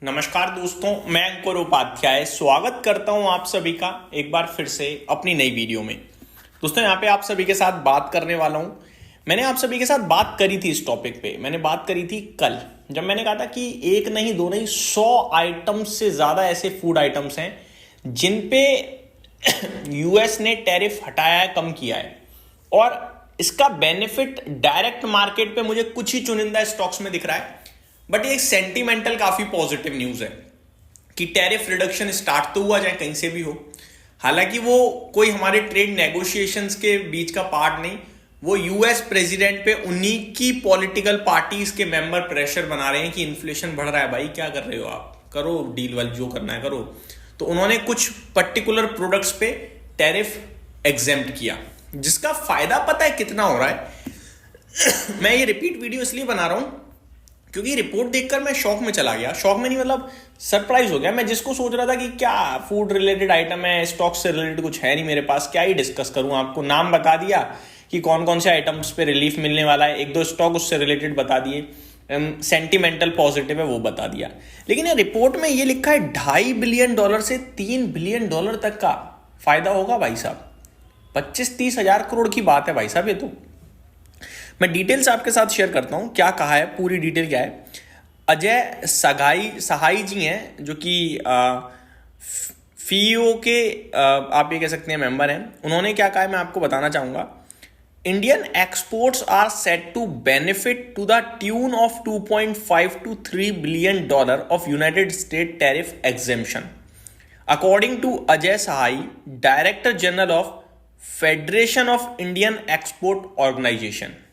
नमस्कार दोस्तों, मैं अंकुर उपाध्याय स्वागत करता हूं आप सभी का एक बार फिर से अपनी नई वीडियो में। दोस्तों, यहां पे आप सभी के साथ बात करने वाला हूं। मैंने आप सभी के साथ बात करी थी इस टॉपिक पे। मैंने बात करी थी कल, जब मैंने कहा था कि एक नहीं दो नहीं 100 आइटम्स से ज्यादा ऐसे फूड आइटम्स हैं जिन पे यूएस ने टैरिफ हटाया है, कम किया है, और इसका बेनिफिट डायरेक्ट मार्केट पे मुझे कुछ ही चुनिंदा स्टॉक्स में दिख रहा है। बट ये एक सेंटिमेंटल काफी पॉजिटिव न्यूज है कि टैरिफ रिडक्शन स्टार्ट तो हुआ, चाहे कहीं से भी हो। हालांकि वो कोई हमारे ट्रेड नेगोशिएशंस के बीच का पार्ट नहीं, वो यूएस प्रेसिडेंट पे उन्हीं की पॉलिटिकल पार्टीज के मेंबर प्रेशर बना रहे हैं कि इन्फ्लेशन बढ़ रहा है, भाई क्या कर रहे हो आप, करो डील वाल, जो करना है करो। तो उन्होंने कुछ पर्टिकुलर प्रोडक्ट्स पे टैरिफ एग्जेम्प्ट किया, जिसका फायदा पता है कितना हो रहा है। मैं ये रिपीट वीडियो इसलिए बना रहा हूं क्योंकि रिपोर्ट देखकर मैं शॉक में चला गया। शॉक में नहीं, मतलब सरप्राइज हो गया। मैं जिसको सोच रहा था कि क्या फूड रिलेटेड आइटम है, स्टॉक से रिलेटेड कुछ है नहीं मेरे पास, क्या ही डिस्कस करूं, आपको नाम बता दिया कि कौन कौन से आइटम्स पे रिलीफ मिलने वाला है, एक दो स्टॉक उससे रिलेटेड बता दिए, सेंटिमेंटल पॉजिटिव है वो बता दिया। लेकिन ये रिपोर्ट में ये लिखा है $2.5 बिलियन से $3 बिलियन तक का फायदा होगा भाई साहब। 25-30 हजार करोड़ की बात है भाई साहब। ये तो मैं डिटेल्स आपके साथ शेयर करता हूं, क्या कहा है, पूरी डिटेल क्या है। अजय सहाई जी हैं, जो कि फीओ के आप ये कह सकते हैं मेंबर हैं। उन्होंने क्या कहा है मैं आपको बताना चाहूंगा। Indian exports are set to benefit to the tune of 2.5 to $3 billion of United State tariff exemption, according to Ajay Sahai, director general of Federation of Indian Export Organisation.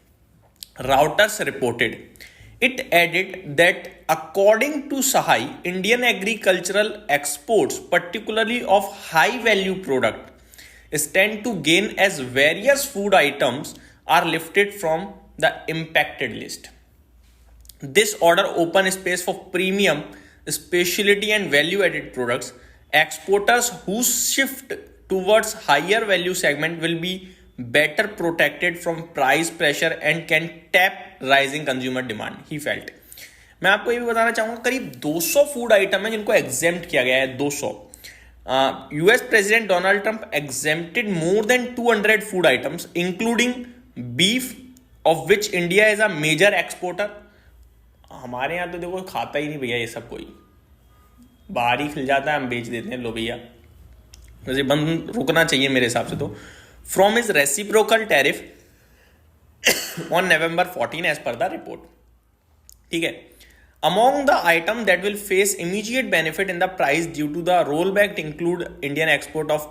Reuters reported. It added that according to Sahai, Indian agricultural exports, particularly of high-value product, stand to gain as various food items are lifted from the impacted list. This order opens space for premium, specialty and value-added products. Exporters who shift towards higher value segment will be better protected from price pressure and can tap rising consumer demand, he felt. मैं आपको ये भी बताना चाहूंगा, करीब 200 food item है जिनको exempt किया गया है। 200। US president Donald Trump exempted more than 200 food items including beef, of which India is a major exporter. हमारे यहाँ तो देखो खाता ही नहीं भैया ये सब, कोई बाहर ही खिल जाता है, हम बेच देते हैं, लो भैया। वैसे बंद रुकना चाहिए मेरे हिसाब से तो। From his reciprocal tariff on November 14 as per the report. ठीक है। Among the item that will face immediate benefit in the price due to the rollback include Indian export of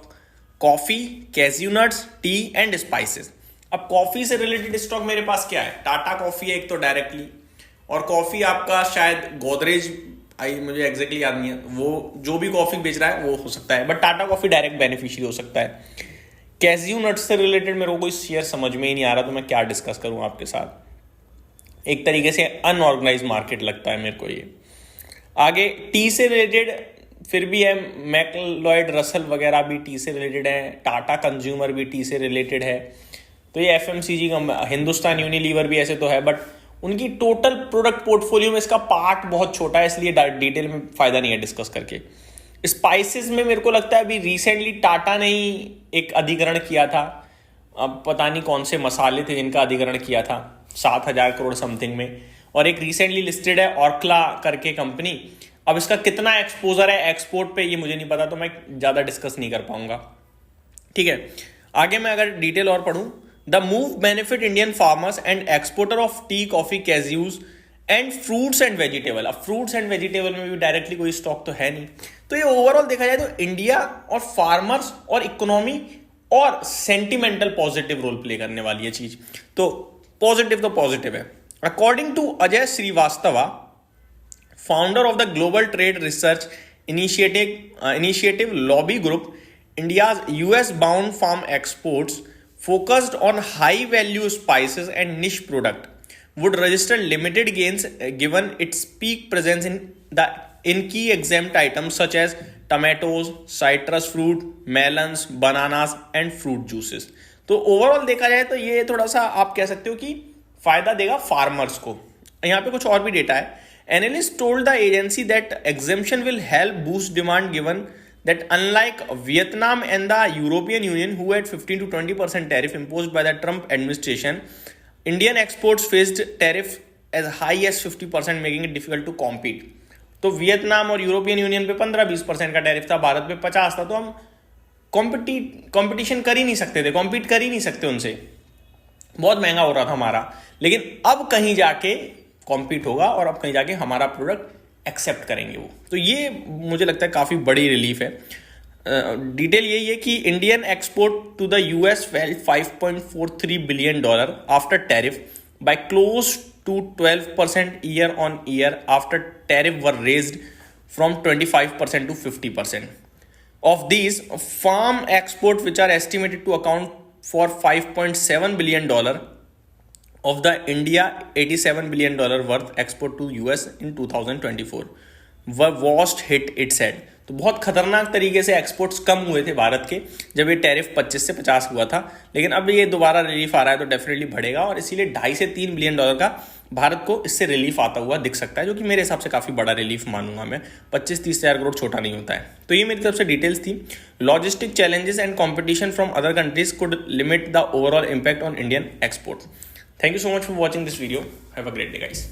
coffee, cashew nuts, tea and spices. अब coffee से related stock मेरे पास क्या है? Tata coffee है एक तो डायरेक्टली, और कॉफी आपका शायद गोदरेज, मुझे एग्जैक्टली याद नहीं है, वो जो भी कॉफी बेच रहा है वो हो सकता है, but Tata coffee direct beneficiary हो सकता है। कैज्यू नट्स से रिलेटेड मेरे को कोई शेयर समझ में ही नहीं आ रहा, तो मैं क्या डिस्कस करूं आपके साथ। एक तरीके से अनऑर्गेनाइज मार्केट लगता है मेरे को ये। आगे टी से रिलेटेड फिर भी है, मैक्लॉयड रसल वगैरह भी टी से रिलेटेड है, टाटा कंज्यूमर भी टी से रिलेटेड है, तो ये एफएमसीजी का, हिंदुस्तान यूनिलीवर भी ऐसे तो है, बट उनकी टोटल प्रोडक्ट पोर्टफोलियो में इसका पार्ट बहुत छोटा है, इसलिए डिटेल में फायदा नहीं है डिस्कस करके। स्पाइसेस में मेरे को लगता है अभी रिसेंटली टाटा ने ही एक अधिग्रहण किया था, अब पता नहीं कौन से मसाले थे जिनका अधिग्रहण किया था, 7,000 करोड़ समथिंग में, और एक रिसेंटली लिस्टेड है ऑर्कला करके कंपनी। अब इसका कितना एक्सपोजर है एक्सपोर्ट पे ये मुझे नहीं पता, तो मैं ज़्यादा डिस्कस नहीं कर पाऊंगा। ठीक है, आगे मैं अगर डिटेल और पढ़ूं, the move benefit Indian farmers and exporter of tea, coffee, cashews and fruits and vegetable. अब फ्रूट्स एंड वेजिटेबल में भी डायरेक्टली कोई स्टॉक तो है नहीं, तो ये ओवरऑल देखा जाए तो इंडिया और फार्मर्स और इकोनॉमी और सेंटिमेंटल पॉजिटिव रोल प्ले करने वाली है चीज, तो पॉजिटिव है। According to Ajay Shrivastava, founder of the global trade research initiative lobby group, India's US bound farm exports focused on high value spices and niche product would register limited gains given its peak presence in key exempt items such as tomatoes, citrus fruit, melons, bananas and fruit juices. तो overall देखा जाए तो ये थोड़ा सा आप कह सकते हो कि फायदा देगा फार्मर्स को। यहाँ पे कुछ और भी डेटा है। Analysts told the agency that exemption will help boost demand given that unlike Vietnam and the European Union who had 15 to 20% tariff imposed by the Trump administration, Indian exports faced tariff as high as 50% making it difficult to compete. तो Vietnam और European union पे 15-20% का tariff था, भारत पे 50 था, तो हम competition कर ही नहीं सकते थे, कॉम्पीट कर ही नहीं सकते उनसे, बहुत महंगा हो रहा था हमारा. लेकिन अब कहीं जाके कॉम्पीट होगा और अब कहीं जाके हमारा प्रोडक्ट एक्सेप्ट करेंगे वो. तो ये मुझे लगता है काफ़ी बड़ी रिलीफ है. डिटेल यही है कि Indian export to the US fell $5.43 billion after tariff by close to 12% year on year after tariff were raised from 25% to 50%. Of these, farm export, which are estimated to account for $5.7 billion of the India $87 billion worth export to US in 2024, were worst hit, it said. तो बहुत खतरनाक तरीके से exports कम हुए थे भारत के जब ये टैरिफ 25 से 50 हुआ था. लेकिन अब ये दोबारा रिलीफ आ रहा है तो डेफिनेटली बढ़ेगा और इसीलिए $2.5 से $3 बिलियन का भारत को इससे रिलीफ आता हुआ दिख सकता है, जो कि मेरे हिसाब से काफ़ी बड़ा रिलीफ मानूंगा मैं. 25-30 हज़ार करोड़ छोटा नहीं होता है. तो ये मेरी तरफ से डिटेल्स थी. Logistic challenges and competition from other countries could limit the overall impact on Indian export. Thank you so much for watching this video. Have a great day guys.